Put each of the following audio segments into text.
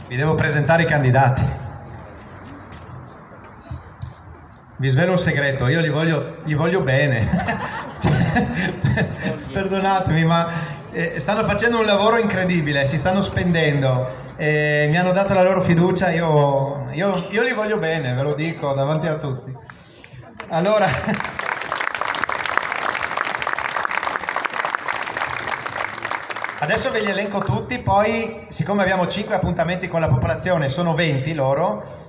Vi devo presentare i candidati. Vi svelo un segreto, io gli voglio bene. Perdonatemi, ma stanno facendo un lavoro incredibile, si stanno spendendo, mi hanno dato la loro fiducia, io li voglio bene, ve lo dico davanti a tutti. Allora, adesso ve li elenco tutti, poi siccome abbiamo 5 appuntamenti con la popolazione, sono 20 loro,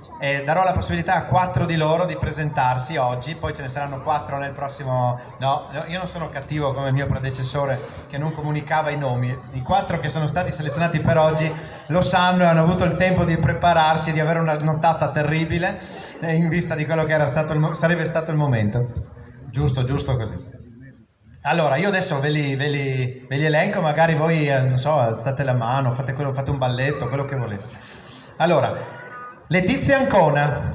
darò la possibilità a 4 di loro di presentarsi oggi, poi ce ne saranno 4 nel prossimo... No, io non sono cattivo come il mio predecessore che non comunicava i nomi. I 4 che sono stati selezionati per oggi lo sanno e hanno avuto il tempo di prepararsi e di avere una nottata terribile in vista di quello che era sarebbe stato il momento. Giusto così. Allora, io adesso ve li elenco, magari voi, non so, alzate la mano, fate un balletto, quello che volete. Allora, Letizia Ancona,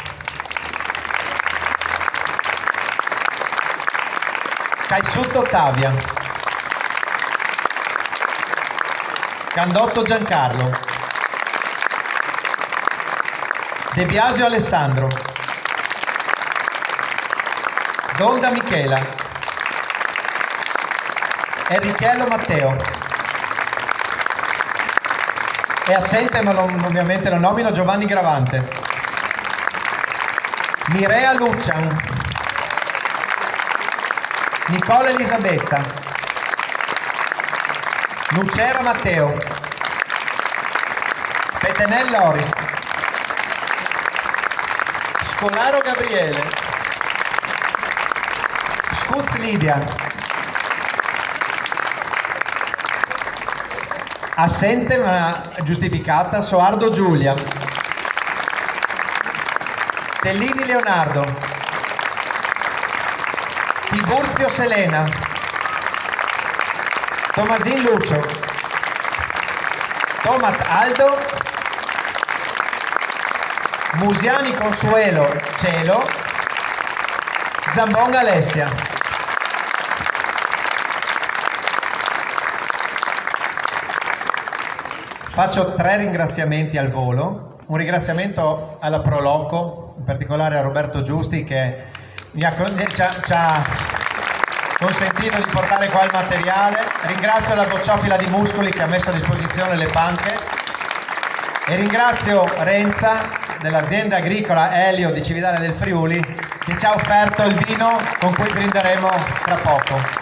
Caissutto Ottavia, Candotto Giancarlo, De Biasio Alessandro, Donda Michela, Enrichello Matteo. È assente, ma ovviamente lo nomino, Giovanni Gravante, Mirea Lucian, Nicola Elisabetta, Lucera Matteo, Petenel Loris, Scolaro Gabriele, Scuz Lidia. Assente ma giustificata, Soardo Giulia, Tellini Leonardo, Tiburzio Selena, Tomasin Lucio, Tomat Aldo, Musiani Consuelo Cielo, Zambon Alessia. Faccio 3 ringraziamenti al volo, un ringraziamento alla Proloco, in particolare a Roberto Giusti che ci ha consentito di portare qua il materiale, ringrazio la Bocciofila di Muscoli che ha messo a disposizione le panche e ringrazio Renza dell'azienda agricola Elio di Cividale del Friuli che ci ha offerto il vino con cui brinderemo tra poco.